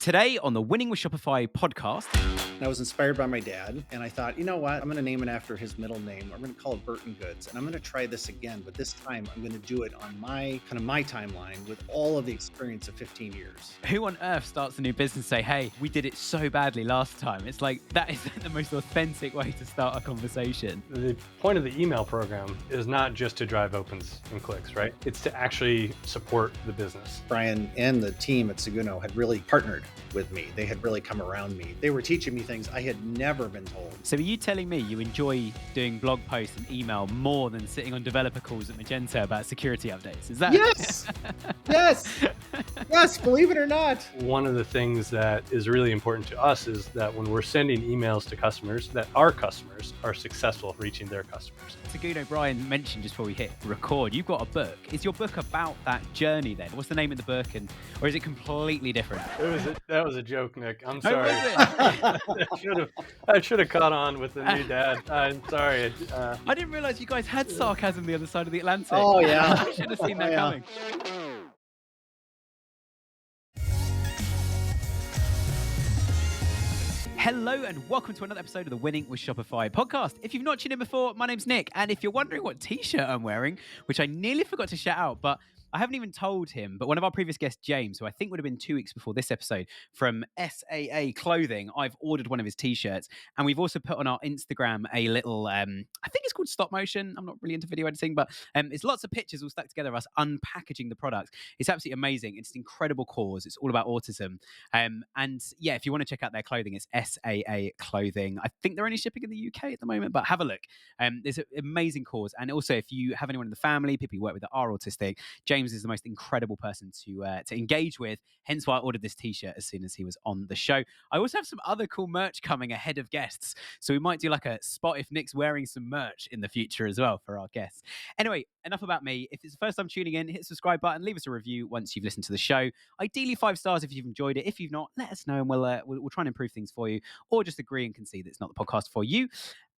Today on the Winning with Shopify podcast. I was inspired by my dad, and I thought, you know what? I'm going to name it after his middle name. I'm going to call it Burton Goods, and I'm going to try this again. But this time, I'm going to do it on my timeline with all of the experience of 15 years. Who on earth starts a new business and say, hey, we did it so badly last time? It's like, that is the most authentic way to start a conversation. The point of the email program is not just to drive opens and clicks, right? It's to actually support the business. Brian and the team at Seguno had really partnered with me. They had really come around me. They were teaching me things I had never been told. So are you telling me you enjoy doing blog posts and email more than sitting on developer calls at Magento about security updates? Is that? Yes! Yes, believe it or not. One of the things that is really important to us is that when we're sending emails to customers, that our customers are successful reaching their customers. Seguno, Brian mentioned just before we hit record, you've got a book. Is your book about that journey then? What's the name of the book, or is it completely different? That was a joke, Nick. I'm sorry. Oh, I should have caught on with the new dad. I'm sorry. I didn't realize you guys had sarcasm the other side of the Atlantic. Oh, yeah. I should have seen that coming. Hello and welcome to another episode of the Winning with Shopify podcast. If you've not tuned in before, my name's Nick, and if you're wondering what t-shirt I'm wearing, which I nearly forgot to shout out, but I haven't even told him, but one of our previous guests, James, who I think would have been 2 weeks before this episode, from SAA Clothing, I've ordered one of his t-shirts, and we've also put on our Instagram a little, I think it's called stop motion. I'm not really into video editing, but it's lots of pictures all stuck together of us unpackaging the products. It's absolutely amazing. It's an incredible cause. It's all about autism. And yeah, if you want to check out their clothing, it's SAA Clothing. I think they're only shipping in the UK at the moment, but have a look. There's an amazing cause. And also, if you have anyone in the family, people you work with that are autistic, James is the most incredible person to engage with. Hence why I ordered this t-shirt as soon as he was on the show. I also have some other cool merch coming ahead of guests. So we might do like a spot if Nick's wearing some merch in the future as well for our guests. Anyway, enough about me. If it's the first time tuning in, hit the subscribe button, leave us a review once you've listened to the show. Ideally 5 stars if you've enjoyed it. If you've not, let us know and we'll try and improve things for you, or just agree and concede that it's not the podcast for you.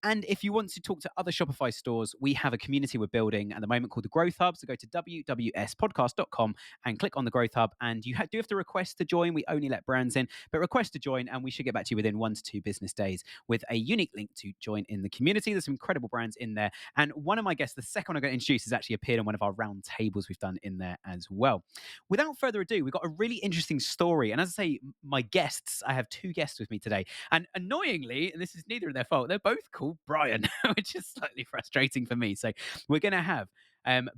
And if you want to talk to other Shopify stores, we have a community we're building at the moment called the Growth Hub. So go to wwspodcast.com and click on the Growth Hub. And you do have to request to join. We only let brands in, but request to join. And we should get back to you within 1 to 2 business days with a unique link to join in the community. There's some incredible brands in there. And one of my guests, the second one I'm going to introduce, has actually appeared on one of our round tables we've done in there as well. Without further ado, we've got a really interesting story. And as I say, my guests, I have 2 guests with me today. And annoyingly, and this is neither of their fault, they're both called Brian, which is slightly frustrating for me. So we're going to have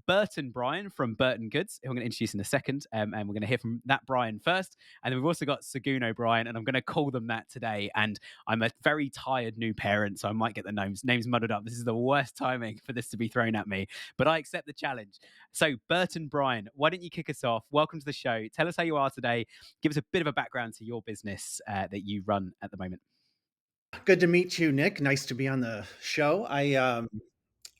Burton Brian from Burton Goods, who I'm going to introduce in a second, and we're going to hear from that Brian first. And then we've also got Seguno Brian, and I'm going to call them that today. And I'm a very tired new parent, so I might get the names muddled up. This is the worst timing for this to be thrown at me, but I accept the challenge. So Burton Brian, why don't you kick us off? Welcome to the show. Tell us how you are today. Give us a bit of a background to your business that you run at the moment. Good to meet you, Nick. Nice to be on the show.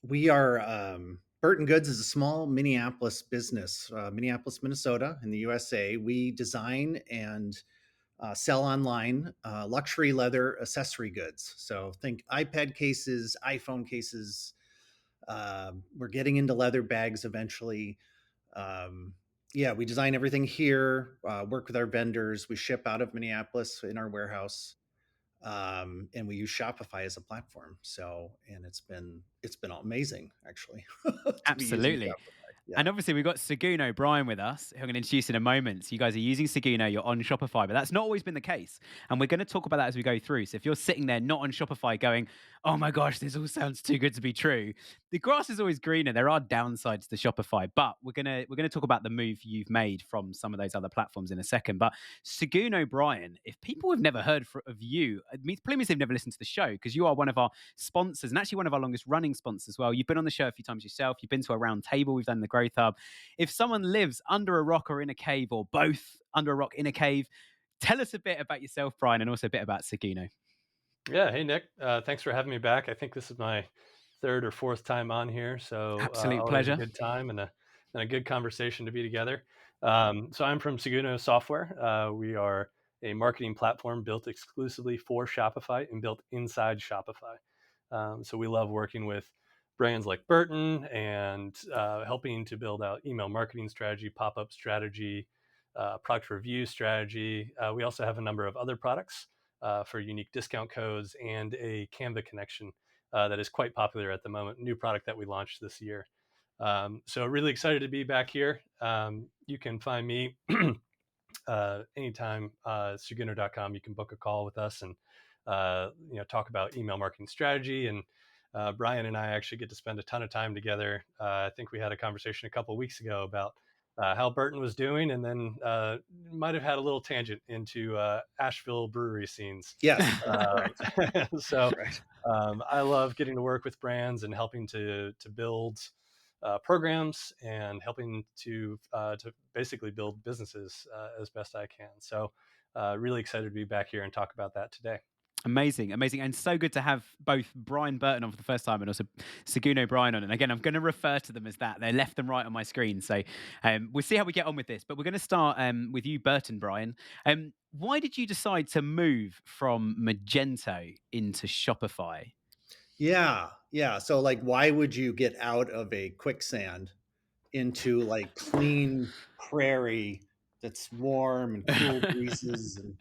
We are Burton Goods is a small Minneapolis business, Minneapolis, Minnesota, in the USA. We design and sell online luxury leather accessory goods. So think iPad cases, iPhone cases. We're getting into leather bags eventually. We design everything here, work with our vendors. We ship out of Minneapolis in our warehouse. And we use Shopify as a platform. So, and it's been amazing, actually. Absolutely. Yeah. And obviously we've got Seguno Brian with us, who I'm going to introduce in a moment. So you guys are using Seguno, you're on Shopify, but that's not always been the case. And we're going to talk about that as we go through. So if you're sitting there not on Shopify going, oh my gosh, this all sounds too good to be true, the grass is always greener. There are downsides to Shopify, but we're going to talk about the move you've made from some of those other platforms in a second. But Seguno Brian, if people have never heard of you, it means they've never listened to the show, because you are one of our sponsors and actually one of our longest running sponsors as well. You've been on the show a few times yourself. You've been to a round table. We've done the Growth Hub. If someone lives under a rock or in a cave, or both under a rock in a cave, tell us a bit about yourself, Brian, and also a bit about Seguno. Yeah. Hey, Nick. Thanks for having me back. I think this is my 3rd or 4th time on here. So absolute pleasure. A good time and a good conversation to be together. So I'm from Seguno Software. We are a marketing platform built exclusively for Shopify and built inside Shopify. So we love working with brands like Burton and helping to build out email marketing strategy, pop-up strategy, product review strategy. We also have a number of other products for unique discount codes and a Canva connection that is quite popular at the moment, new product that we launched this year. So really excited to be back here. You can find me anytime, Seguno.com. You can book a call with us and talk about email marketing strategy. And Brian and I actually get to spend a ton of time together. I think we had a conversation a couple of weeks ago about how Burton was doing, and then might have had a little tangent into Asheville brewery scenes. Yes. So Right. I love getting to work with brands and helping to build programs and helping to basically build businesses as best I can. So really excited to be back here and talk about that today. Amazing, amazing. And so good to have both Brian Burton on for the first time and also Seguno Brian on. And again, I'm going to refer to them as that. They're left and right on my screen. So we'll see how we get on with this. But we're going to start with you, Burton, Brian. Why did you decide to move from Magento into Shopify? Yeah. So like, why would you get out of a quicksand into like clean prairie that's warm and cool breezes? And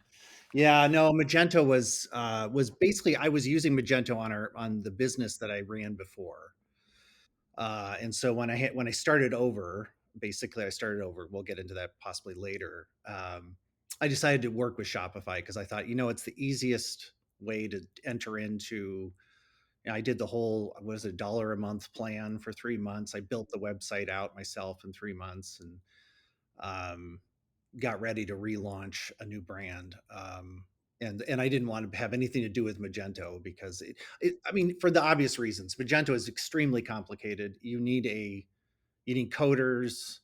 yeah, no, Magento was basically, I was using Magento on the business that I ran before. And so when I started over, basically I started over. We'll get into that possibly later. I decided to work with Shopify because I thought, it's the easiest way to enter into. I did the whole, what is it, $1 a month plan for 3 months. I built the website out myself in 3 months, and got ready to relaunch a new brand. And I didn't want to have anything to do with Magento because I mean, for the obvious reasons. Magento is extremely complicated. You need coders.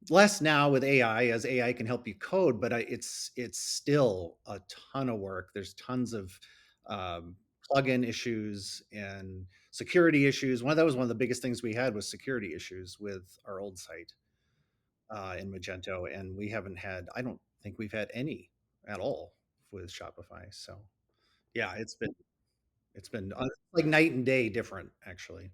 Less now with AI, as AI can help you code, but it's still a ton of work. There's tons of plugin issues and security issues. That was one of the biggest things we had was security issues with our old site in Magento, and I don't think we've had any at all with Shopify. So yeah, it's been like night and day different, actually,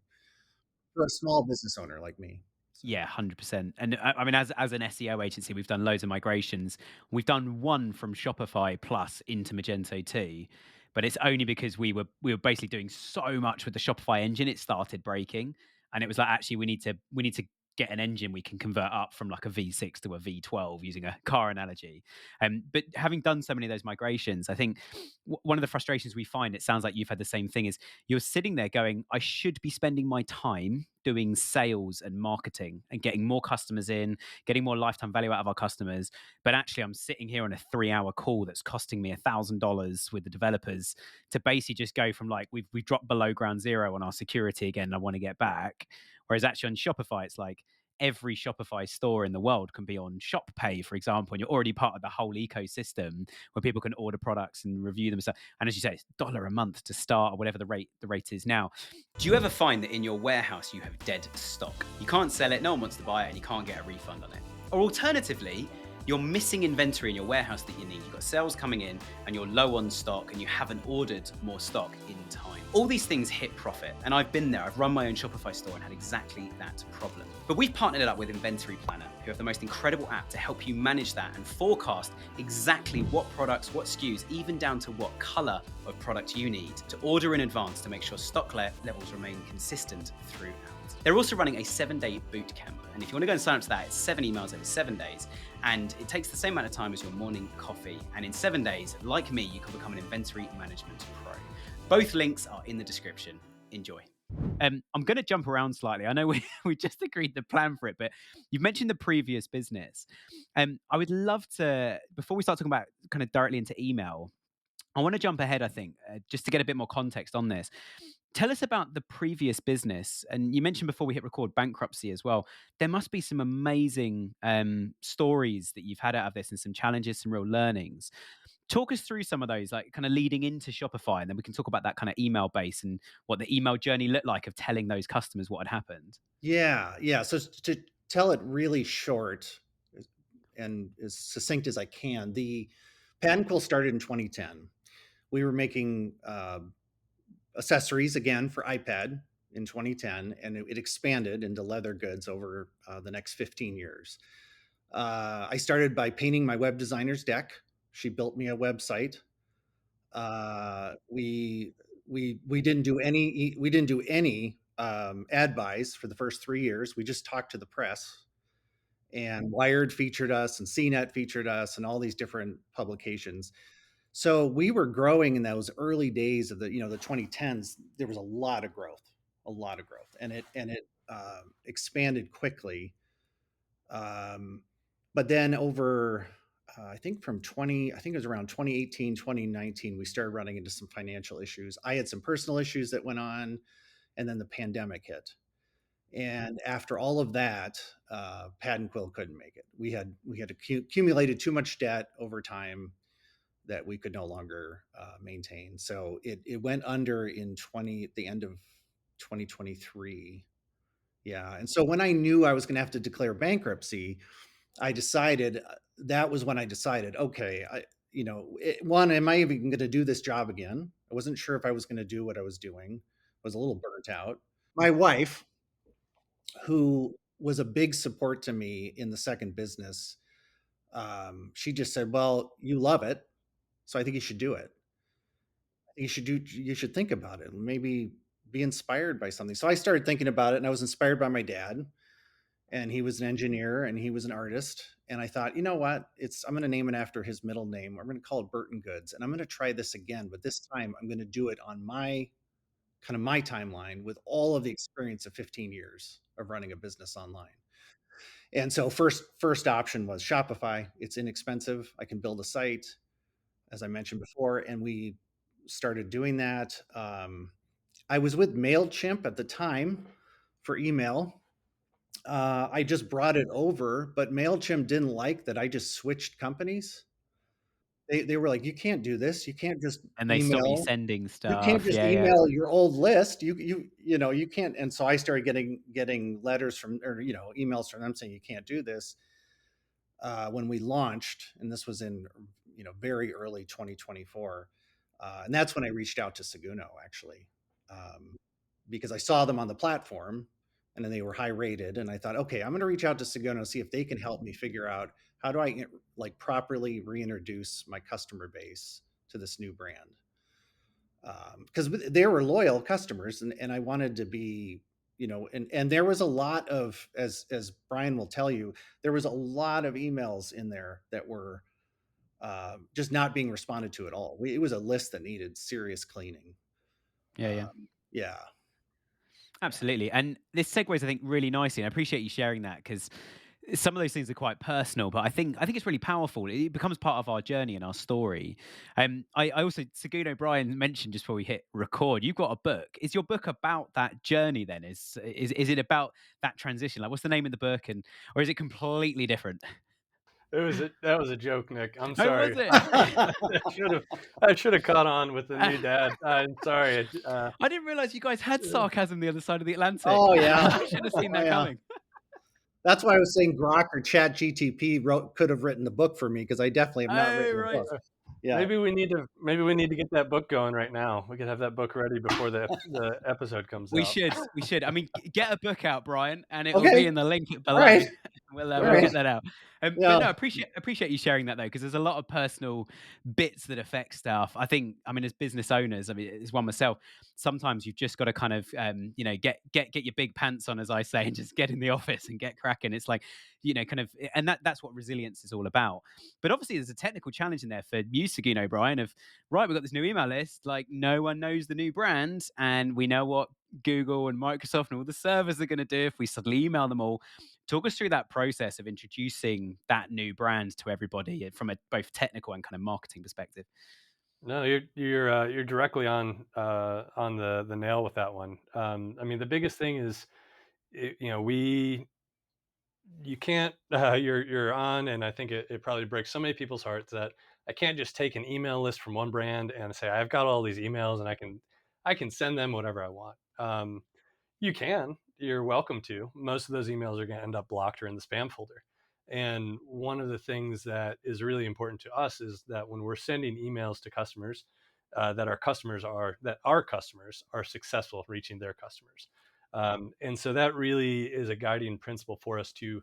for a small business owner like me. Yeah, 100%. And I mean, as an SEO agency, we've done loads of migrations. We've done one from Shopify Plus into Magento 2, but it's only because we were basically doing so much with the Shopify engine, it started breaking. And it was like, actually, we need to get an engine we can convert up from like a V6 to a V12 using a car analogy. But having done so many of those migrations, I think one of the frustrations we find, it sounds like you've had the same thing, is you're sitting there going, I should be spending my time doing sales and marketing and getting more customers in, getting more lifetime value out of our customers. But actually, I'm sitting here on a 3-hour call that's costing me $1,000 with the developers to basically just go from like, we've dropped below ground zero on our security again, and I want to get back. Whereas actually on Shopify, it's like every Shopify store in the world can be on Shop Pay, for example, and you're already part of the whole ecosystem where people can order products and review them. And as you say, it's $1 a month to start, or whatever the rate is now. Do you ever find that in your warehouse you have dead stock? You can't sell it, no one wants to buy it, and you can't get a refund on it. Or alternatively, you're missing inventory in your warehouse that you need. You've got sales coming in and you're low on stock and you haven't ordered more stock in time. All these things hit profit, and I've been there. I've run my own Shopify store and had exactly that problem. But we've partnered it up with Inventory Planner, who have the most incredible app to help you manage that and forecast exactly what products, what SKUs, even down to what color of product you need to order in advance to make sure stock levels remain consistent throughout. They're also running a 7-day boot camp, and if you want to go and sign up to that, it's 7 emails over 7 days, and it takes the same amount of time as your morning coffee. And in 7 days, like me, you can become an inventory management pro. Both links are in the description. Enjoy. I'm going to jump around slightly. I know we just agreed the plan for it, but you've mentioned the previous business. I would love to, before we start talking about kind of directly into email, I want to jump ahead, I think, just to get a bit more context on this. Tell us about the previous business. And you mentioned before we hit record bankruptcy as well. There must be some amazing stories that you've had out of this, and some challenges, some real learnings. Talk us through some of those, like kind of leading into Shopify, and then we can talk about that kind of email base and what the email journey looked like of telling those customers what had happened. Yeah. So to tell it really short and as succinct as I can, the Patent Quill started in 2010. We were making accessories again for iPad in 2010, and it expanded into leather goods over the next 15 years. I started by painting my web designer's deck. She built me a website. We didn't do any ad buys for the first 3 years. We just talked to the press, and Wired featured us, and CNET featured us, and all these different publications. So we were growing in those early days of the 2010s. There was a lot of growth, and it expanded quickly. But then over, I think it was around 2018, 2019, we started running into some financial issues. I had some personal issues that went on, and then the pandemic hit. And after all of that, Pad and Quill couldn't make it. We had accumulated too much debt over time that we could no longer maintain. So it went under at the end of 2023. Yeah. And so when I knew I was going to have to declare bankruptcy, that was when I decided, okay, one, am I even going to do this job again? I wasn't sure if I was going to do what I was doing. I was a little burnt out. My wife, who was a big support to me in the second business, she just said, well, you love it, so I think you should do it. You should think about it, maybe be inspired by something. So I started thinking about it, and I was inspired by my dad, and he was an engineer and he was an artist. And I thought, you know what? I'm going to name it after his middle name. I'm going to call it Burton Goods, and I'm going to try this again, but this time I'm going to do it on my timeline with all of the experience of 15 years of running a business online. And so first option was Shopify. It's inexpensive. I can build a site, as I mentioned before, and we started doing that. I was with MailChimp at the time for email. I just brought it over, but MailChimp didn't like that I just switched companies. They were like, you can't do this. You can't just And they stop you email. sending You stuff. can't just Yeah. email your old list. You can't. And so I started getting letters from, or emails from them saying you can't do this. When we launched, and this was in very early 2024, and that's when I reached out to Seguno, actually, because I saw them on the platform, and then they were high rated, and I thought, okay, I'm going to reach out to Seguno, see if they can help me figure out how do I properly reintroduce my customer base to this new brand, because they were loyal customers, and I wanted to be, and there was a lot of, as Brian will tell you, there was a lot of emails in there that were just not being responded to at all. It was a list that needed serious cleaning. Yeah. Yeah. Absolutely. And this segues, I think, really nicely. And I appreciate you sharing that, because some of those things are quite personal, but I think it's really powerful. It becomes part of our journey and our story. I also, Seguno, Brian mentioned just before we hit record, you've got a book. Is your book about that journey then? Is it about that transition? Like, what's the name of the book, or is it completely different? That was a joke, Nick. I'm Oh, sorry. was it? I should have caught on with the new dad. I'm sorry. I didn't realize you guys had sarcasm the other side of the Atlantic. Oh yeah. I should have seen that coming. That's why I was saying Grok or Chat GTP could have written the book for me, because I definitely have not written a book. Yeah. Maybe we need to get that book going right now. We could have that book ready before the episode comes out. We should. I mean, get a book out, Brian, and it will be in the link below. Right. We'll get that out. But no, Yeah. appreciate you sharing that, though, because there's a lot of personal bits that affect stuff. I mean, as business owners, as one myself, sometimes you've just got to kind of, get your big pants on, as I say, and just get in the office and get cracking. It's like, and that's what resilience is all about. But obviously, there's a technical challenge in there for you, Seguno, Brian, of, right, we've got this new email list, like no one knows the new brand, and we know what Google and Microsoft and all the servers are going to do if we suddenly email them all. Talk us through that process of introducing that new brand to everybody from a both technical and kind of marketing perspective. No, you're directly on the nail with that one. I mean, the biggest thing is, you can't, you're on, and I think it probably breaks so many people's hearts that I can't just take an email list from one brand and say, I've got all these emails and I can send them whatever I want. You're welcome to. Most of those emails are going to end up blocked or in the spam folder. And one of the things that is really important to us is that when we're sending emails to customers, that our customers are successful reaching their customers. And so that really is a guiding principle for us to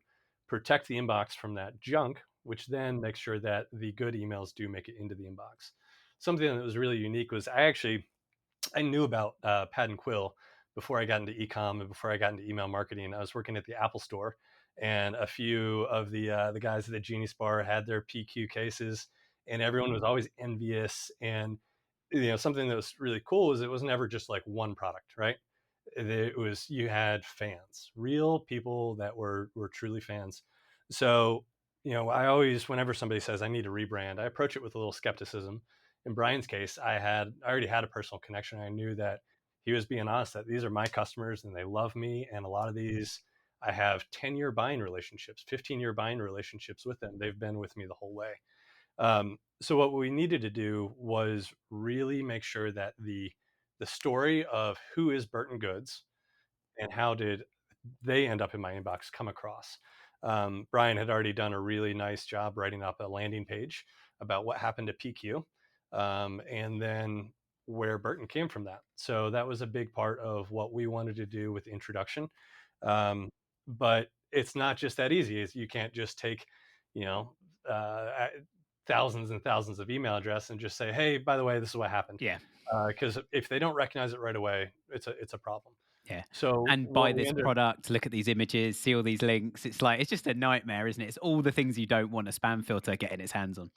protect the inbox from that junk, which then makes sure that the good emails do make it into the inbox. Something that was really unique was I knew about Pad and Quill before I got into ecom and before I got into email marketing. I was working at the Apple Store, and a few of the guys at the Genius Bar had their PQ cases, and everyone was always envious. And something that was really cool is it was never just like one product, right? It was, you had fans, real people that were truly fans. So I always, whenever somebody says I need a rebrand, I approach it with a little skepticism. In Brian's case, I already had a personal connection. I knew that he was being honest, that these are my customers and they love me, and a lot of these I have 10-year buying relationships, 15-year buying relationships with them. They've been with me the whole way. So what we needed to do was really make sure that the story of who is Burton Goods and how did they end up in my inbox come across. Brian had already done a really nice job writing up a landing page about what happened to PQ, and then where Burton came from that. So that was a big part of what we wanted to do with the introduction. But it's not just that easy. You can't just take, uh, thousands and thousands of email addresses and just say, hey, by the way, this is what happened. Yeah. Because if they don't recognize it right away, it's a problem. Yeah. So And buy this product, look at these images, see all these links. It's like, it's just a nightmare, isn't it? It's all the things you don't want a spam filter getting its hands on.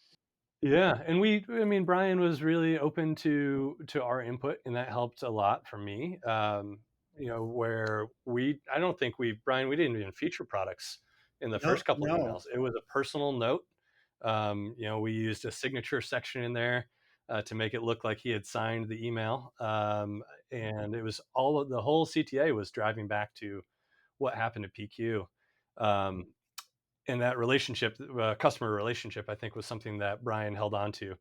Yeah, and Brian was really open to our input, and that helped a lot for me. Where I don't think Brian, we didn't even feature products in the first couple of emails. It was a personal note. We used a signature section in there to make it look like he had signed the email, and it was all of the whole CTA was driving back to what happened to PQ. And that relationship, customer relationship, I think was something that Brian held on to.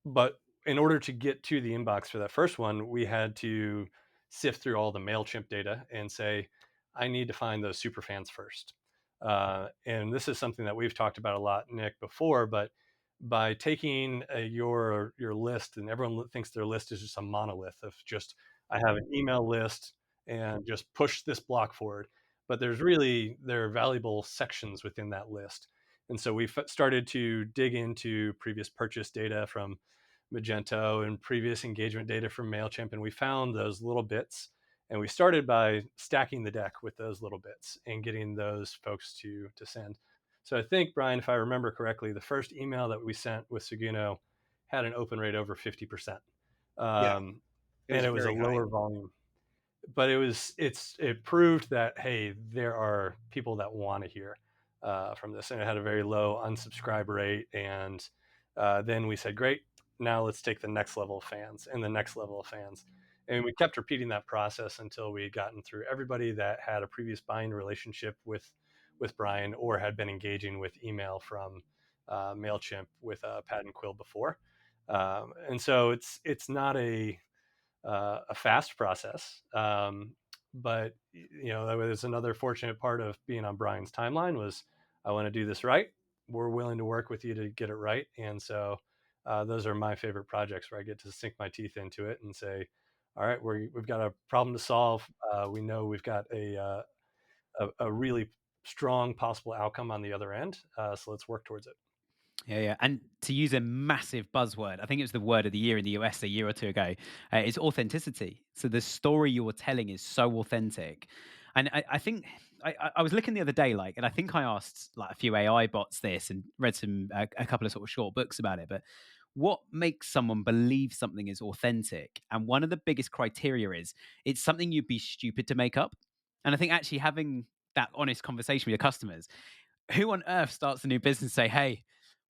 But in order to get to the inbox for that first one, we had to sift through all the MailChimp data and say, I need to find those super fans first. And this is something that we've talked about a lot, Nick, before, but by taking your list, and everyone thinks their list is just a monolith of just, I have an email list and just push this block forward. But there are valuable sections within that list. And so we started to dig into previous purchase data from Magento and previous engagement data from MailChimp, and we found those little bits. And we started by stacking the deck with those little bits and getting those folks to send. So I think, Brian, if I remember correctly, the first email that we sent with Seguno had an open rate over 50%. And it was a lower volume. But it proved that, hey, there are people that want to hear from this. And it had a very low unsubscribe rate. And then we said, great, now let's take the next level of fans and the next level of fans. And we kept repeating that process until we had gotten through everybody that had a previous buying relationship with Brian or had been engaging with email from MailChimp with Pad and Quill before. And so it's not a fast process. But that was another fortunate part of being on Brian's timeline was, I want to do this right. We're willing to work with you to get it right. And so those are my favorite projects where I get to sink my teeth into it and say, all right, we've got a problem to solve. We know we've got a really strong possible outcome on the other end. So let's work towards it. Yeah. And to use a massive buzzword, I think it was the word of the year in the US a year or two ago, is authenticity. So the story you're telling is so authentic. And I think I was looking the other day, and I think I asked like a few AI bots this and read a couple of sort of short books about it. But what makes someone believe something is authentic? And one of the biggest criteria is it's something you'd be stupid to make up. And I think actually having that honest conversation with your customers, who on earth starts a new business and say, hey,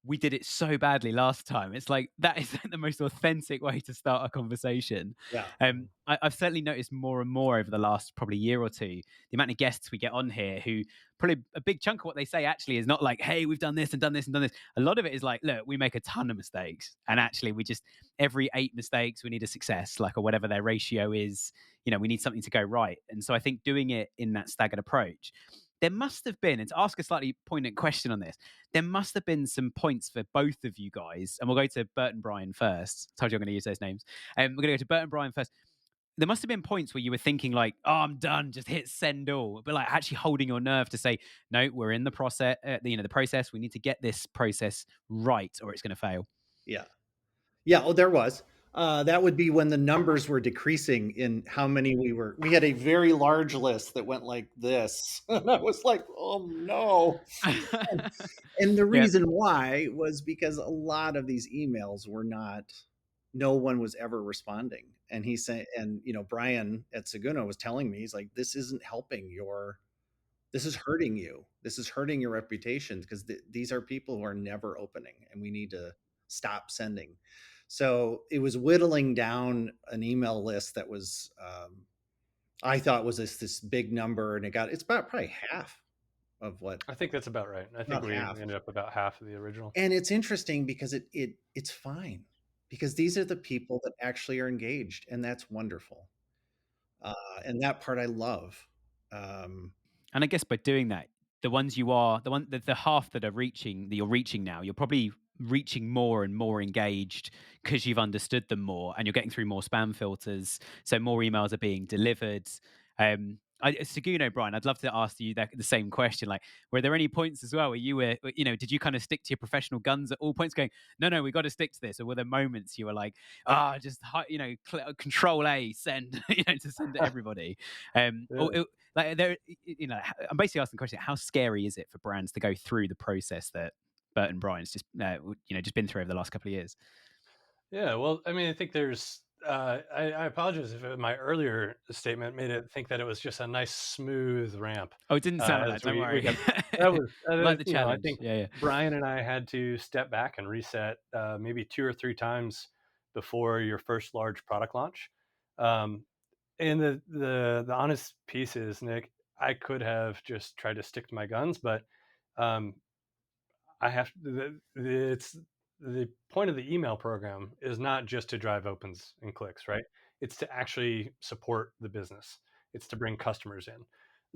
we did it so badly last time? It's like, that is the most authentic way to start a conversation. Yeah. I've certainly noticed more and more over the last probably year or two, the amount of guests we get on here who probably a big chunk of what they say actually is not like, hey, we've done this and done this and done this. A lot of it is like, look, we make a ton of mistakes. And actually we just, every 8 mistakes, we need a success, or whatever their ratio is, we need something to go right. And so I think doing it in that staggered approach, there must have been, and to ask a slightly poignant question on this, there must have been some points for both of you guys, and we'll go to Bert and Brian first. I told you I'm going to use those names. We're going to go to Bert and Brian first. there must have been points where you were thinking like, "Oh, I'm done. Just hit send all," but like actually holding your nerve to say, "No, we're in the process. The process. We need to get this process right, or it's going to fail." Yeah. Yeah. Oh, there was. That would be when the numbers were decreasing in how many we had a very large list that went like this. And I was like, oh no. And the Yeah. reason why was because a lot of these emails were not, no one was ever responding. And he said, and Brian at Seguno was telling me, he's like, this isn't helping this is hurting you. This is hurting your reputation because these are people who are never opening and we need to stop sending. So it was whittling down an email list that was, I thought was this big number, and it's about probably half of what, I think that's about right. I think about we half. ended up about half of the original. And it's interesting because it's fine because these are the people that actually are engaged, and that's wonderful. And that part I love. Um, And I guess by doing that, the ones you are, the half that you're reaching now, you're probably reaching more and more engaged because you've understood them more and you're getting through more spam filters. So more emails are being delivered. Seguno, Brian, I'd love to ask you the same question. Like, were there any points as well where you were, did you kind of stick to your professional guns at all points going, no, we got to stick to this? Or were there moments you were like, just, control A, send, to send to everybody? Yeah. Like there, I'm basically asking the question: how scary is it for brands to go through the process that Burton Bryan's just, just been through over the last couple of years? Yeah, well, I mean, I think there's. I apologize if my earlier statement made it think that it was just a nice smooth ramp. Oh, it didn't sound like As that. Don't we worry. got that was Like the I challenge. think Yeah, yeah. Brian and I had to step back and reset maybe 2 or 3 times before your first large product launch. Um, and the honest piece is, Nick, I could have just tried to stick to my guns, but um, I have it's the point of the email program is not just to drive opens and clicks, right? It's to actually support the business. It's to bring customers in.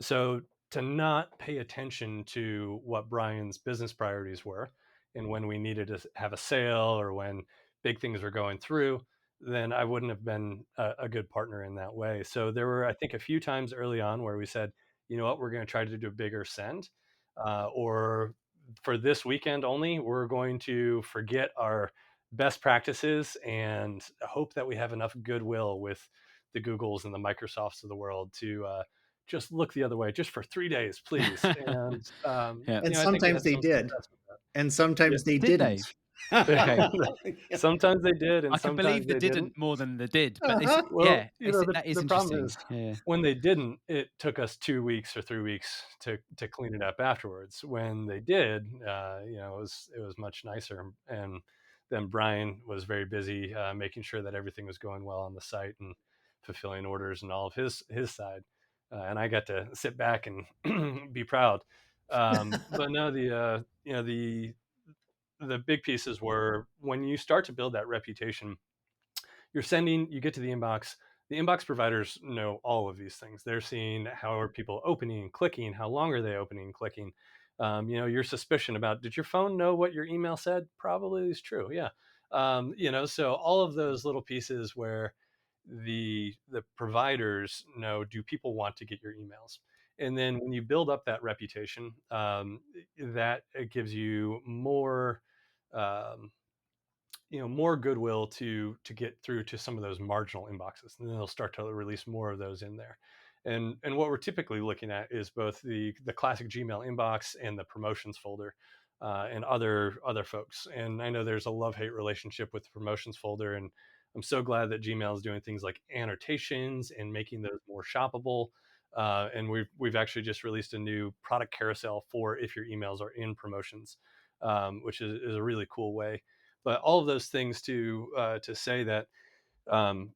So to not pay attention to what Brian's business priorities were and when we needed to have a sale or when big things were going through, then I wouldn't have been a good partner in that way. So there were, I think, a few times early on where we said, you know what, we're going to try to do a bigger send, or for this weekend only, we're going to forget our best practices and hope that we have enough goodwill with the Googles and the Microsofts of the world to just look the other way just for 3 days, please. And Yeah. and I think we sometimes had they some did, success with that. and sometimes they Did they? didn't. Okay. Sometimes they did, and I can sometimes believe the they didn't. didn't more than the did, but Uh-huh. Well, that is the problem interesting. is Yeah. when they didn't, it took us 2 weeks or 3 weeks to clean it up afterwards. When they did, it was much nicer. And then Brian was very busy making sure that everything was going well on the site and fulfilling orders and all of his side. And I got to sit back and be proud. But no, the big pieces were when you start to build that reputation, you get to the inbox providers know all of these things. They're seeing how are people opening and clicking, how long are they opening and clicking. Your suspicion about, did your phone know what your email said? Probably is true. Yeah. So all of those little pieces where the providers know, do people want to get your emails? And then when you build up that reputation, that it gives you more um, more goodwill to get through to some of those marginal inboxes, and then they'll start to release more of those in there. And what we're typically looking at is both the classic Gmail inbox and the promotions folder, and other folks. And I know there's a love-hate relationship with the promotions folder, and I'm so glad that Gmail is doing things like annotations and making those more shoppable. And we've actually just released a new product carousel for if your emails are in promotions, which is a really cool way. But all of those things to say that um,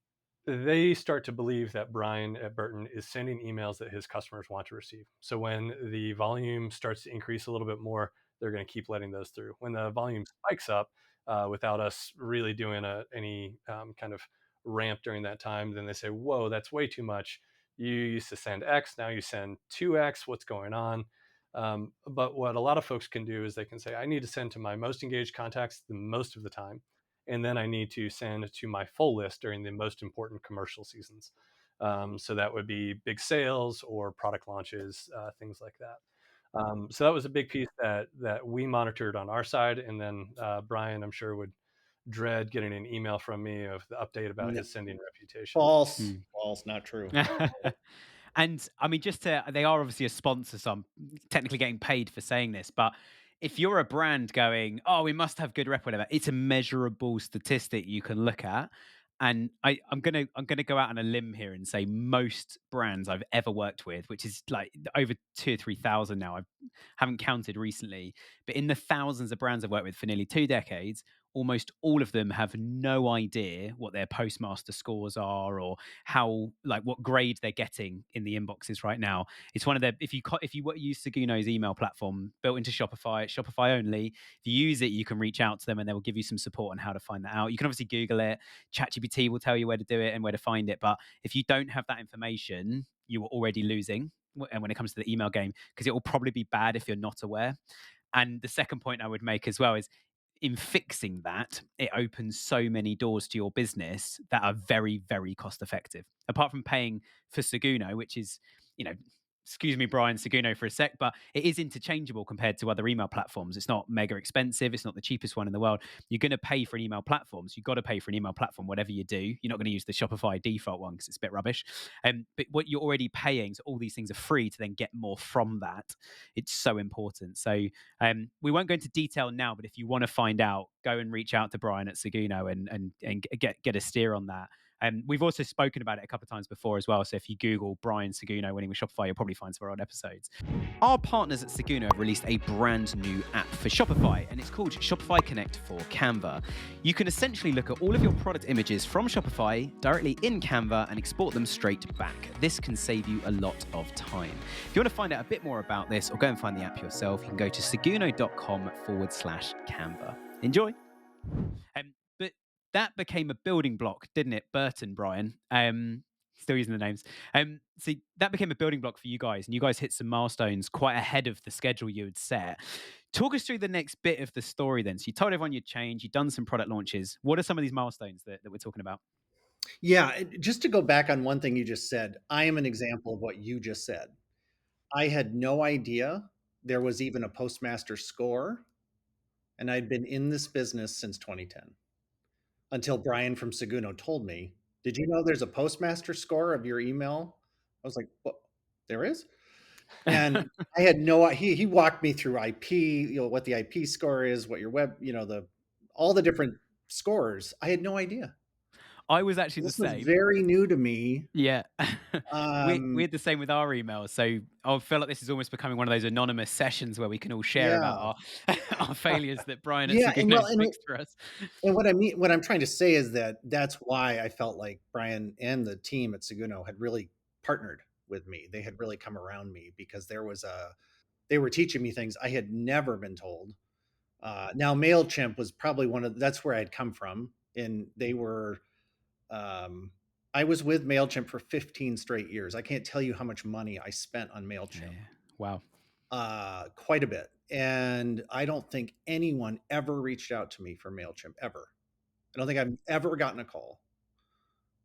they start to believe that Brian at Burton is sending emails that his customers want to receive. So when the volume starts to increase a little bit more, they're going to keep letting those through. When the volume spikes up without us really doing any kind of ramp during that time, then they say, "Whoa, that's way too much. You used to send X, now you send 2X. What's going on?" But what a lot of folks can do is they can say, I need to send to my most engaged contacts the most of the time. And then I need to send to my full list during the most important commercial seasons. So that would be big sales or product launches, things like that. So that was a big piece that we monitored on our side, and then Brian, I'm sure, would dread getting an email from me of the update about No, his sending reputation. false, Hmm. false, not true. And I mean, they are obviously a sponsor, so I'm technically getting paid for saying this. But if you're a brand going, oh, we must have good rep, whatever, it's a measurable statistic you can look at. And I'm gonna go out on a limb here and say most brands I've ever worked with, which is like over 2 or 3 thousand now. I haven't counted recently, but in the thousands of brands I've worked with for nearly 2 decades, almost all of them have no idea what their Postmaster scores are or how, like, what grade they're getting in the inboxes right now. It's one of the, if you use Seguno's email platform built into Shopify, it's Shopify only. If you use it, you can reach out to them and they will give you some support on how to find that out. You can obviously Google it. ChatGPT will tell you where to do it and where to find it. But if you don't have that information, you are already losing. And when it comes to the email game, because it will probably be bad if you're not aware. And the second point I would make as well is, in fixing that, it opens so many doors to your business that are very, very cost effective. Apart from paying for Seguno, which is, you know, excuse me, Brian, Seguno for a sec, but it is interchangeable compared to other email platforms. It's not mega expensive. It's not the cheapest one in the world. You're going to pay for an email platform. So you've got to pay for an email platform, whatever you do. You're not going to use the Shopify default one because it's a bit rubbish. But what you're already paying, so all these things are free to then get more from that. It's so important. So we won't go into detail now, but if you want to find out, go and reach out to Brian at Seguno and get a steer on that. We've also spoken about it a couple of times before as well. So if you Google Brian Seguno winning with Shopify, you'll probably find some of our old episodes. Our partners at Seguno have released a brand new app for Shopify, and it's called Shopify Connect for Canva. You can essentially look at all of your product images from Shopify directly in Canva and export them straight back. This can save you a lot of time. If you want to find out a bit more about this or go and find the app yourself, you can go to seguno.com/Canva. Enjoy. But that became a building block, didn't it, Burton, Brian? Still using the names. So that became a building block for you guys, and you guys hit some milestones quite ahead of the schedule you had set. Talk us through the next bit of the story then. So you told everyone you'd changed, you'd done some product launches. What are some of these milestones that we're talking about? Yeah, just to go back on one thing you just said, I am an example of what you just said. I had no idea there was even a Postmaster score, and I'd been in this business since 2010 until Brian from Seguno told me, "Did you know there's a Postmaster score of your email?" I was like, "What? There is?" And I had no he walked me through IP, what the IP score is, what your web, all the different scores. I had no idea. I was actually the This was same. very new to me. Yeah. We Um, had the same with our emails. So I feel like this is almost becoming one of those anonymous sessions where we can all share yeah. about our our failures that Brian at Yeah, and well, Seguno's fixed for us. what I'm trying to say is that that's why I felt like Brian and the team at Seguno had really partnered with me. They had really come around me because they were teaching me things I had never been told. Now Mailchimp was probably that's where I'd come from, and they were. Um, I was with Mailchimp for 15 straight years. I can't tell you how much money I spent on Mailchimp. Yeah. Wow. Quite a bit. And I don't think anyone ever reached out to me for Mailchimp ever. I don't think I've ever gotten a call,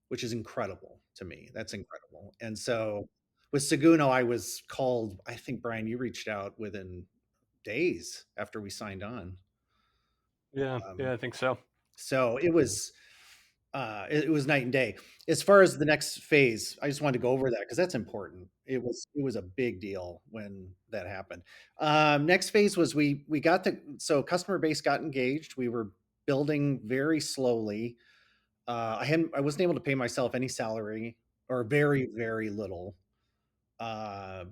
which is incredible to me. That's incredible. And so with Seguno, I was called. I think Brian, you reached out within days after we signed on. Yeah, Um, I think so. so it was night and day. As far as the next phase, I just wanted to go over that because that's important. It was a big deal when that happened. Next phase was we got customer base got engaged. We were building very slowly. I wasn't able to pay myself any salary or very very little. Uh,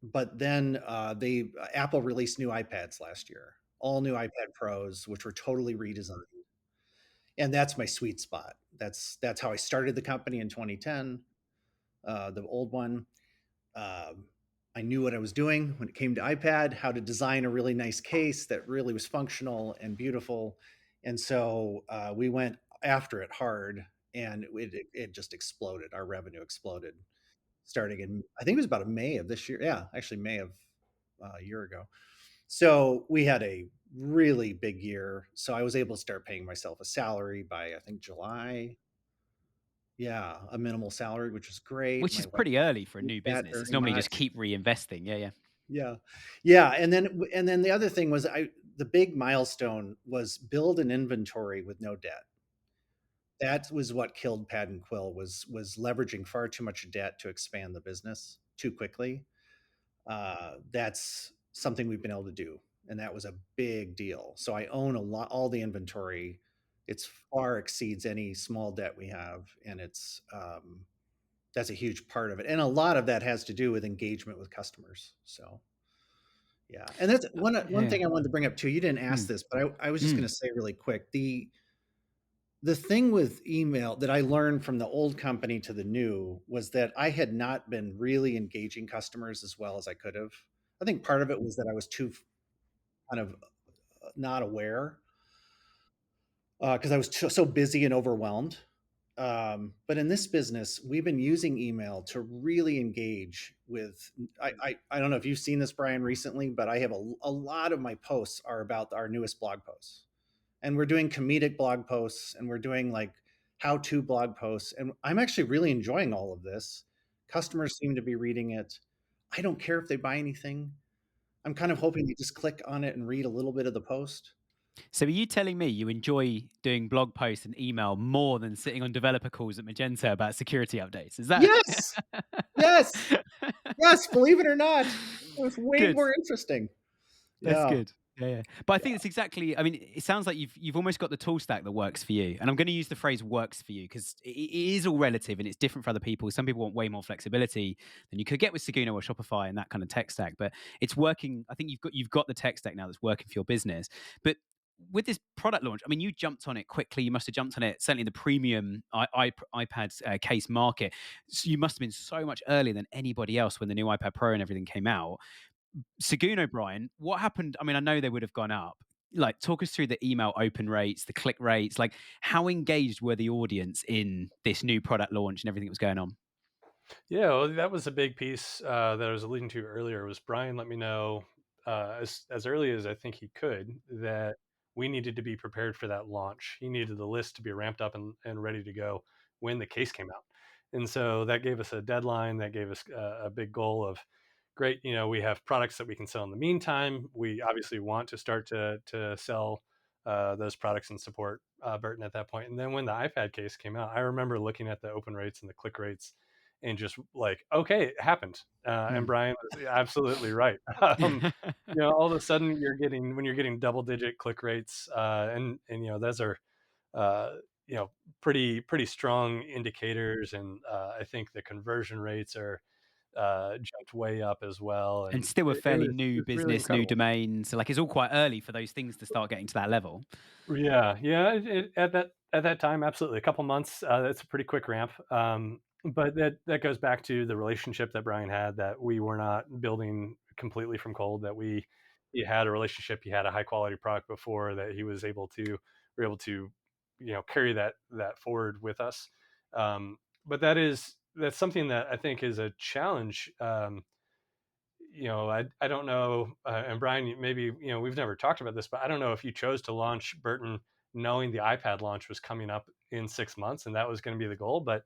but then they Apple released new iPads last year, all new iPad Pros, which were totally redesigned, and that's my sweet spot. That's how I started the company in 2010. The old one, um, I knew what I was doing when it came to iPad, how to design a really nice case that really was functional and beautiful, and so we went after it hard, and it just exploded. Our revenue exploded starting in, I think it was about May of this year. Yeah, actually May of a year ago. So we had a really big year. So I was able to start paying myself a salary by, I think, July. Yeah, a minimal salary, which was great. Which My is wife pretty early for a liked new that business. It's very normally just much. keep reinvesting. Yeah, yeah. Yeah. Yeah, and then the other thing was the big milestone was build an inventory with no debt. That was what killed Pad and Quill was leveraging far too much debt to expand the business too quickly. That's something we've been able to do, and that was a big deal. So I own a lot, all the inventory. It's far exceeds any small debt we have, and that's a huge part of it. And a lot of that has to do with engagement with customers. So yeah, and that's one Yeah. thing I wanted to bring up too. You didn't ask Mm, this, but I was just going mm. to say really quick the thing with email that I learned from the old company to the new was that I had not been really engaging customers as well as I could have. I think part of it was that I was too kind of not aware because I was so busy and overwhelmed. But in this business, we've been using email to really engage with. I don't know if you've seen this, Brian, recently, but I have a lot of my posts are about our newest blog posts, and we're doing comedic blog posts, and we're doing like how-to blog posts, and I'm actually really enjoying all of this. Customers seem to be reading it. I don't care if they buy anything. I'm kind of hoping they just click on it and read a little bit of the post. So are you telling me you enjoy doing blog posts and email more than sitting on developer calls at Magento about security updates? Is that Yes, yes, yes. Believe it or not, it was way good? more interesting. That's Yeah, good. Yeah, yeah. But I think it's exactly. I mean, it sounds like you've almost got the tool stack that works for you. And I'm going to use the phrase "works for you" because it is all relative and it's different for other people. Some people want way more flexibility than you could get with Seguno or Shopify and that kind of tech stack. But it's working. I think you've got the tech stack now that's working for your business. But with this product launch, I mean, you jumped on it quickly. You must have jumped on it certainly in the premium iPad case market. So you must have been so much earlier than anybody else when the new iPad Pro and everything came out. Seguno, Brian, what happened? I mean, I know they would have gone up. Like, talk us through the email open rates, the click rates. Like, how engaged were the audience in this new product launch and everything that was going on? Yeah, well, that was a big piece that I was alluding to earlier. Was Brian let me know as early as I think he could that we needed to be prepared for that launch. He needed the list to be ramped up and ready to go when the case came out, and so that gave us a deadline. That gave us a big goal of great. You know, we have products that we can sell in the meantime. We obviously want to start to sell those products and support Burton at that point. And then when the iPad case came out, I remember looking at the open rates and the click rates and just like, okay, it happened. And Hmm. Brian was absolutely right. You know, all of a sudden when you're getting double digit click rates, and you know those are uh, you know pretty strong indicators, and I think the conversion rates are jumped way up as well, And and still a fairly it new was really business, new incredible. domain. So, like, it's all quite early for those things to start getting to that level. Yeah, yeah. At that time, absolutely, a couple months. That's a pretty quick ramp. But that goes back to the relationship that Brian had. That we were not building completely from cold. That he had a relationship. He had a high quality product before that he was able to were able to carry that forward with us. Um, but that's something that I think is a challenge. I don't know, and Brian, maybe we've never talked about this, but I don't know if you chose to launch Burton knowing the iPad launch was coming up in 6 months and that was going to be the goal. But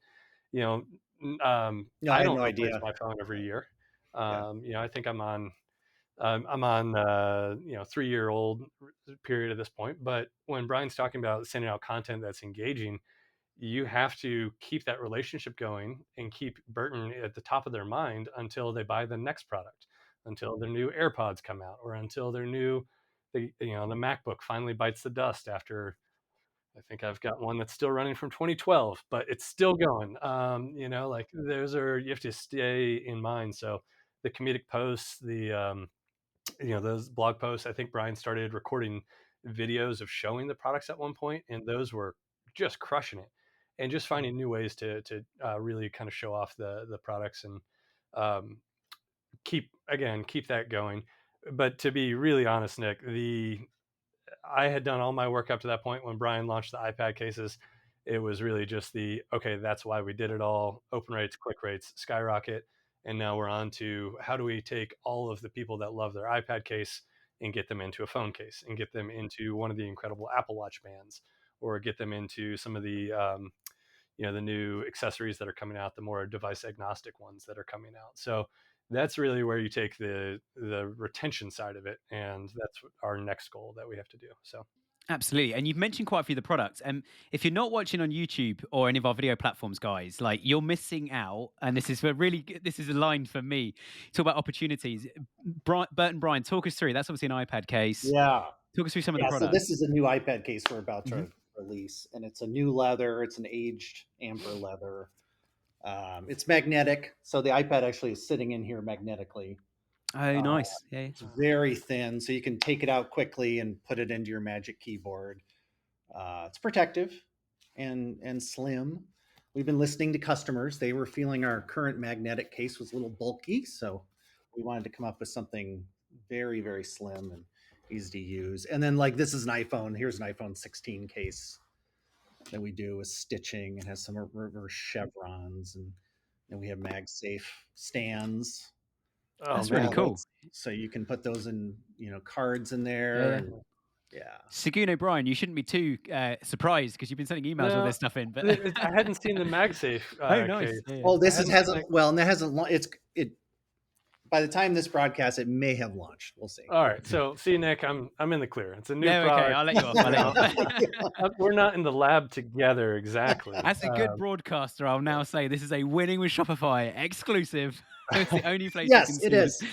you know, no, I I had don't no replace idea. my phone every year. Yeah, I think I'm on 3-year-old period at this point. But when Brian's talking about sending out content that's engaging, you have to keep that relationship going and keep Burton at the top of their mind until they buy the next product, until their new AirPods come out, or until the MacBook finally bites the dust after. I think I've got one that's still running from 2012, but it's still going. Like those are you have to stay in mind. So the comedic posts, those blog posts. I think Brian started recording videos of showing the products at one point, and those were just crushing it, and just finding new ways to really kind of show off the products and um, keep that going. But to be really honest, Nick, the I had done all my work up to that point when Brian launched the iPad cases. It was really just okay, that's why we did it all. Open rates, click rates skyrocket. And now we're on to how do we take all of the people that love their iPad case and get them into a phone case and get them into one of the incredible Apple Watch bands or get them into some of the the new accessories that are coming out, the more device agnostic ones that are coming out. So that's really where you take the retention side of it, and that's our next goal that we have to do. So Absolutely. And you've mentioned quite a few of the products. And if you're not watching on YouTube or any of our video platforms, guys, like you're missing out. And this is this is a line for me. Talk about opportunities. Burton, Brian, talk us through. That's obviously an iPad case. Yeah. Talk us through some of the Yeah. So products. this is a new iPad case we're about to release, and it's a new leather. It's an aged amber leather. It's magnetic. So the iPad actually is sitting in here magnetically. Oh, nice. Yeah. It's very thin, so you can take it out quickly and put it into your Magic Keyboard. It's protective and slim. We've been listening to customers. They were feeling our current magnetic case was a little bulky, so we wanted to come up with something very, very slim and easy to use. And then, like, this is an iPhone. Here's an iPhone 16 case that we do with stitching. It has some reverse chevrons, and then we have MagSafe stands. That's really cool. So you can put those in, cards in there. Yeah. And, yeah. Seguno, Brian, you shouldn't be too surprised because you've been sending emails with this stuff in. But I hadn't seen the MagSafe. oh, nice. Case. Yeah. Well, this hasn't. Well, and that hasn't. It. By the time this broadcast, it may have launched. We'll see. All right. So, see, Nick, I'm in the clear. It's a new product. Okay, I'll let you off. We're not in the lab together exactly. As a good broadcaster, I'll now say this is a Winning with Shopify exclusive. It's the only place. Yes, it is.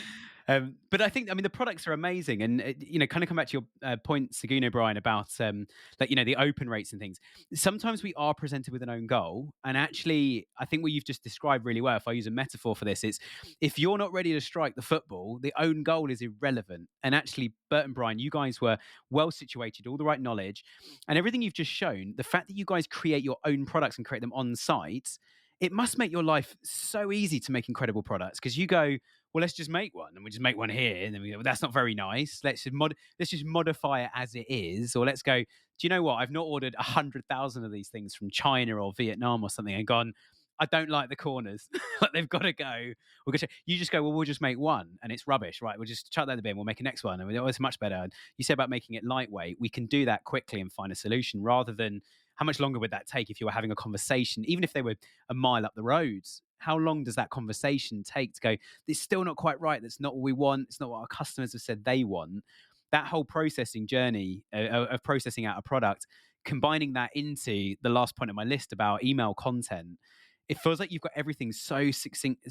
But I think, the products are amazing, and kind of come back to your point, Seguno, Brian, about the open rates and things. Sometimes we are presented with an own goal, and actually, I think what you've just described really well. If I use a metaphor for this, it's if you're not ready to strike the football, the own goal is irrelevant. And actually, Burton, Brian, you guys were well situated, all the right knowledge, and everything you've just shown. The fact that you guys create your own products and create them on site, it must make your life so easy to make incredible products because you go, well, let's just make one, and we just make one here, and then we go, well, that's not very nice. Let's just modify it as it is, or let's go. Do you know what? I've not ordered 100,000 of these things from China or Vietnam or something, and gone. I don't like the corners. They've got to go. You just go, well, we'll just make one, and it's rubbish, right? We'll just chuck that in the bin. We'll make a next one, and it's much better. You said about making it lightweight. We can do that quickly and find a solution rather than. How much longer would that take if you were having a conversation, even if they were a mile up the road? How long does that conversation take to go, it's still not quite right. That's not what we want. It's not what our customers have said they want. That whole processing journey of processing out a product, combining that into the last point on my list about email content, it feels like you've got everything so succinct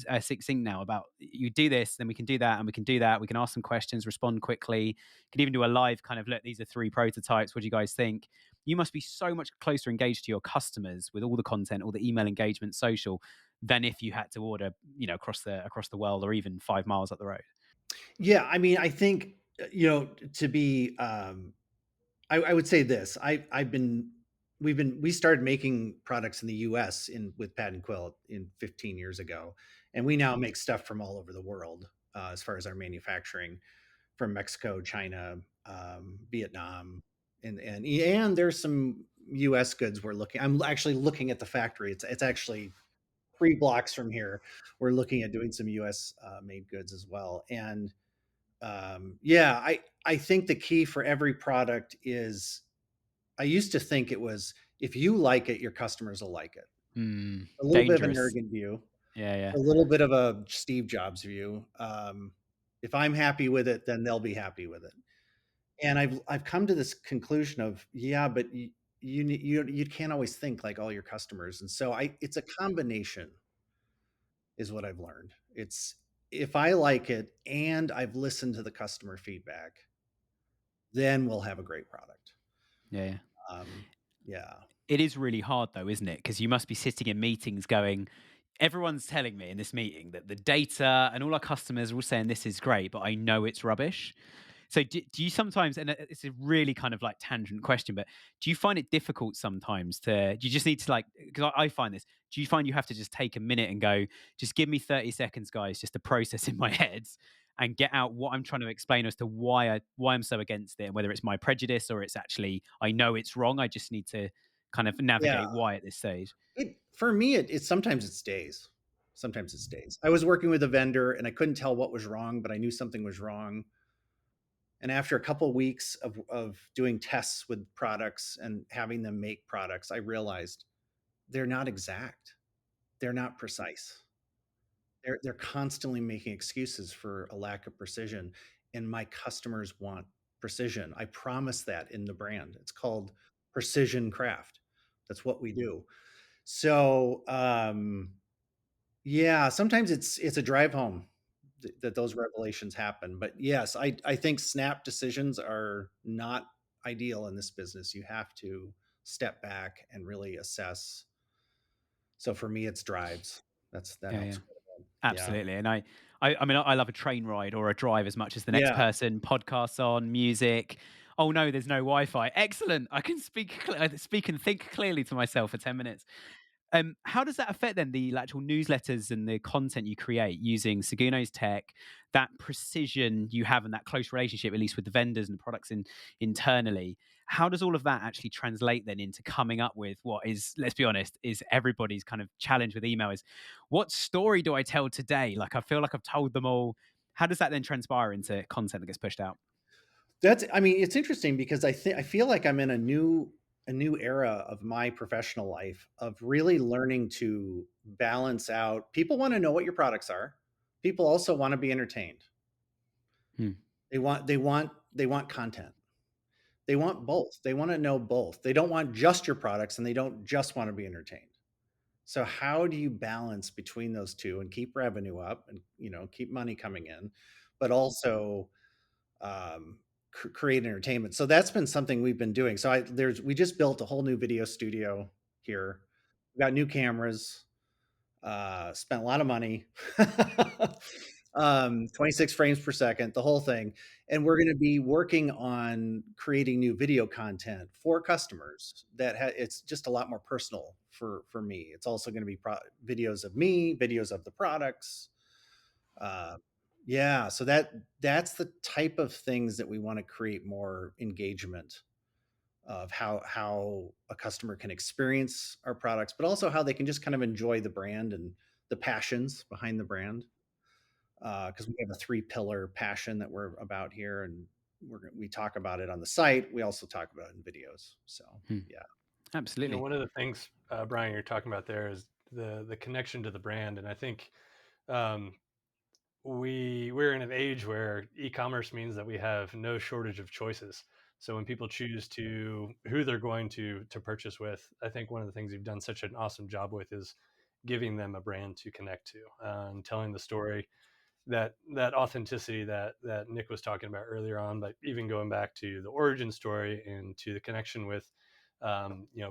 now about you do this, then we can do that, and we can do that. We can ask some questions, respond quickly. Can even do a live kind of, look, these are 3 prototypes. What do you guys think? You must be so much closer engaged to your customers with all the content, all the email engagement, social, than if you had to order, across the world or even 5 miles up the road. Yeah, I think to be. I would say this. We started making products in the U.S. with Pad and Quill 15 years ago, and we now make stuff from all over the world as far as our manufacturing, from Mexico, China, Vietnam, and there's some U.S. goods we're looking. I'm actually looking at the factory. It's actually 3 blocks from here. We're looking at doing some U.S. Made goods as well, and I think the key for every product is. I used to think it was if you like it, your customers will like it. A little bit of an arrogant view. Yeah. A little bit of a Steve Jobs view. If I'm happy with it, then they'll be happy with it. And I've come to this conclusion of, but you can't always think like all your customers. And so it's a combination is what I've learned. It's if I like it and I've listened to the customer feedback, then we'll have a great product. Yeah. Yeah. It is really hard though, isn't it? Because you must be sitting in meetings going, everyone's telling me in this meeting that the data and all our customers are all saying this is great, but I know it's rubbish. So do you sometimes, and it's a really kind of like tangent question, but do you find it difficult sometimes do you just need to because I find this, do you find you have to just take a minute and go, just give me 30 seconds, guys, just to process in my head and get out what I'm trying to explain as to why I'm so against it, and whether it's my prejudice or it's actually, I know it's wrong. I just need to kind of navigate why at this stage. For me, it's sometimes it's days. Sometimes it's days. I was working with a vendor and I couldn't tell what was wrong, but I knew something was wrong. And after a couple of weeks of doing tests with products and having them make products, I realized they're not exact. They're not precise. They're constantly making excuses for a lack of precision, and my customers want precision. I promise that in the brand. It's called precision craft. That's what we do. So, yeah, sometimes it's a drive home that those revelations happen. But yes, I think snap decisions are not ideal in this business. You have to step back and really assess. So for me, it's drives. That Yeah, yeah. helps quite a bit. Yeah. Absolutely. And I mean, I love a train ride or a drive as much as the next Yeah. person. Podcasts on, music. Oh no, there's no Wi-Fi. Excellent. I can speak and think clearly to myself for 10 minutes. How does that affect then the actual newsletters and the content you create using Seguno's tech, that precision you have and that close relationship, at least with the vendors and the products internally? How does all of that actually translate then into coming up with what is, let's be honest, is everybody's kind of challenge with email is what story do I tell today? Like I feel like I've told them all. How does that then transpire into content that gets pushed out? I mean, it's interesting because I feel like I'm in a new era of my professional life of really learning to balance out. People want to know what your products are. People also want to be entertained. Hmm. They want content. They want both. They want to know both. They don't want just your products and they don't just want to be entertained. So how do you balance between those two and keep revenue up and keep money coming in, but also create entertainment? So that's been something we've been doing. So we just built a whole new video studio here. We got new cameras. Spent a lot of money. 26 frames per second, the whole thing. And we're going to be working on creating new video content for customers it's just a lot more personal for me. It's also going to be videos of me, videos of the products. Yeah, so that's the type of things that we want to create more engagement of how a customer can experience our products, but also how they can just kind of enjoy the brand and the passions behind the brand. Because we have a 3-pillar passion that we're about here, and we talk about it on the site. We also talk about it in videos. So Hmm. yeah, Absolutely. One of the things, Brian, you're talking about there is the connection to the brand, and I think um, we're in an age where e-commerce means that we have no shortage of choices. So when people choose who they're going to purchase with, I think one of the things you've done such an awesome job with is giving them a brand to connect to, and telling the story, that authenticity that Nick was talking about earlier on, but even going back to the origin story and to the connection with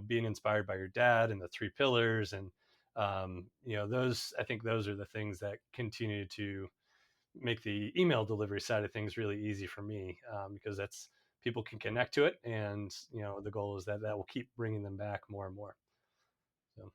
being inspired by your dad and the 3 pillars, and I think those are the things that continue to make the email delivery side of things really easy for me, because that's people can connect to it, and the goal is that will keep bringing them back more and more. So.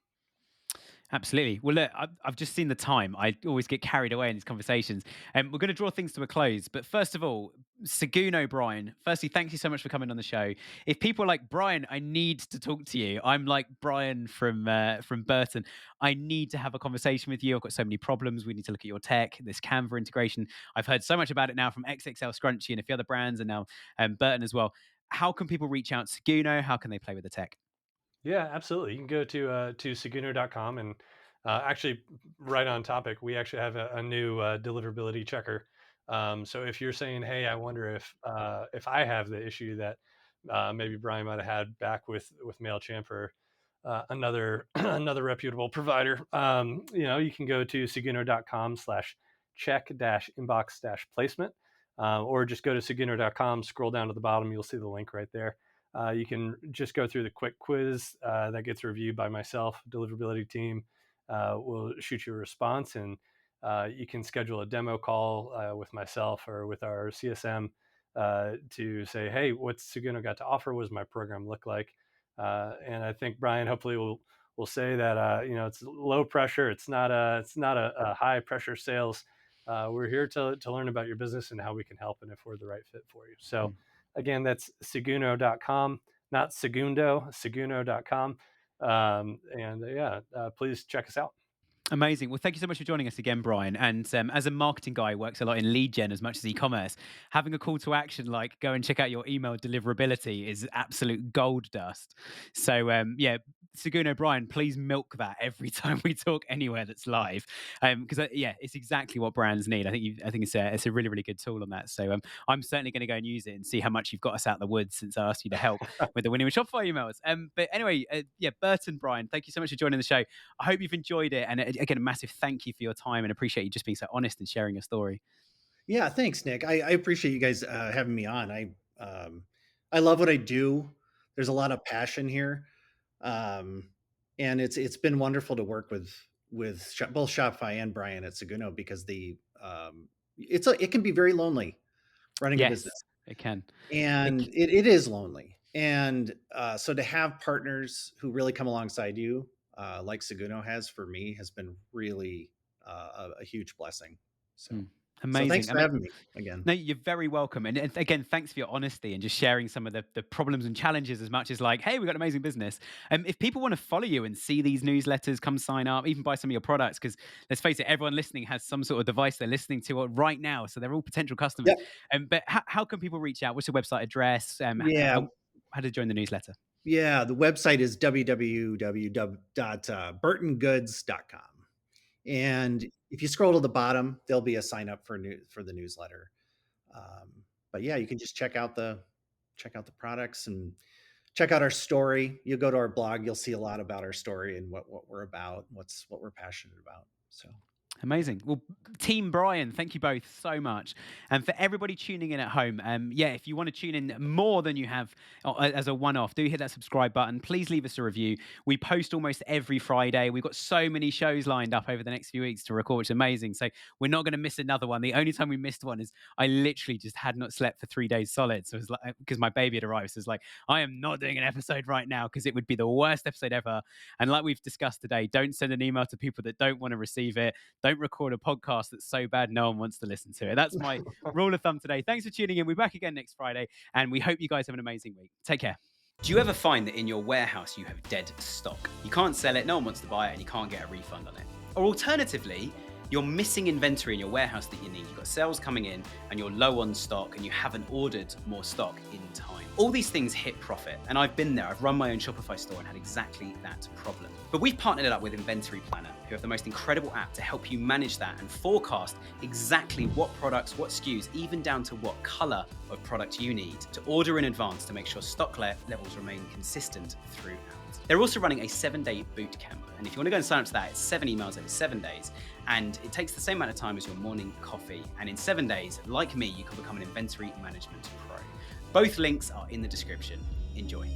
Absolutely. Well, look, I've just seen the time. I always get carried away in these conversations. And we're going to draw things to a close. But first of all, Seguno, Brian, firstly, thank you so much for coming on the show. If people are like, Brian, I need to talk to you. I'm like Brian from Burton. I need to have a conversation with you. I've got so many problems. We need to look at your tech, this Canva integration. I've heard so much about it now from XXL Scrunchy and a few other brands, and now Burton as well. How can people reach out to Seguno? How can they play with the tech? Yeah, absolutely. You can go to seguno.com, and actually, right on topic, we actually have a new deliverability checker. So if you're saying, "Hey, I wonder if I have the issue that maybe Brian might have had back with Mailchimp or another another reputable provider," you can go to seguno.com/check-inbox-placement, or just go to seguno.com, scroll down to the bottom, you'll see the link right there. You can just go through the quick quiz that gets reviewed by myself. Deliverability team will shoot you a response, and you can schedule a demo call with myself or with our CSM to say, "Hey, what's Seguno got to offer? What does my program look like?" And I think Brian hopefully will say that it's low pressure. It's not a high pressure sales. We're here to learn about your business and how we can help, and if we're the right fit for you. So. Again, that's seguno.com, not Segundo, seguno.com. Please check us out. Amazing. Well, thank you so much for joining us again, Brian. And as a marketing guy who works a lot in lead gen as much as e-commerce, having a call to action like go and check out your email deliverability is absolute gold dust. So, Seguno, Brian, please milk that every time we talk anywhere that's live, because it's exactly what brands need. I think it's a really, really good tool on that. So I'm certainly going to go and use it and see how much you've got us out of the woods since I asked you to help with the Winning with Shopify emails. But anyway, Burton, Brian, thank you so much for joining the show. I hope you've enjoyed it, and again, a massive thank you for your time, and appreciate you just being so honest and sharing your story. Yeah, thanks, Nick. I appreciate you guys having me on. I love what I do. There's a lot of passion here, and it's been wonderful to work with both Shopify and Brian at Seguno, because it can be very lonely running a business. It can, and it is lonely. And so to have partners who really come alongside you, like Seguno has for me, has been really a huge blessing. So. Amazing. So thanks for having me again. No, you're very welcome. And again, thanks for your honesty and just sharing some of the problems and challenges, as much as like, hey, we've got an amazing business. If people want to follow you and see these newsletters, come sign up, even buy some of your products, because let's face it, everyone listening has some sort of device they're listening to right now. So they're all potential customers. Yep. But how can people reach out? What's your website address? How to join the newsletter? Yeah, the website is www.burtongoods.com. And if you scroll to the bottom, there'll be a sign up for the newsletter. But yeah, you can just check out the products and check out our story. You'll go to our blog, you'll see a lot about our story and what we're about, what we're passionate about. So amazing. Well, Team Brian, thank you both so much. And for everybody tuning in at home, if you want to tune in more than you have as a one-off, do hit that subscribe button. Please leave us a review. We post almost every Friday. We've got so many shows lined up over the next few weeks to record, which is amazing. So we're not going to miss another one. The only time we missed one is I literally just had not slept for 3 days solid. So it was like, because my baby had arrived. So it's like, I am not doing an episode right now because it would be the worst episode ever. And like we've discussed today, don't send an email to people that don't want to receive it. Don't record a podcast that's so bad no one wants to listen to it. That's my rule of thumb today. Thanks for tuning in. We're back again next Friday, and we hope you guys have an amazing week. Take care. Do you ever find that in your warehouse you have dead stock? You can't sell it, no one wants to buy it, and you can't get a refund on it. Or alternatively, you're missing inventory in your warehouse that you need. You've got sales coming in and you're low on stock and you haven't ordered more stock in time. All these things hit profit, and I've been there. I've run my own Shopify store and had exactly that problem. But we've partnered it up with Inventory Planner, who have the most incredible app to help you manage that and forecast exactly what products, what SKUs, even down to what color of product you need to order in advance to make sure stock levels remain consistent throughout. They're also running a 7-day boot camp. And if you want to go and sign up to that, it's 7 emails over 7 days. And it takes the same amount of time as your morning coffee. And in 7 days, like me, you can become an inventory management pro. Both links are in the description. Enjoy.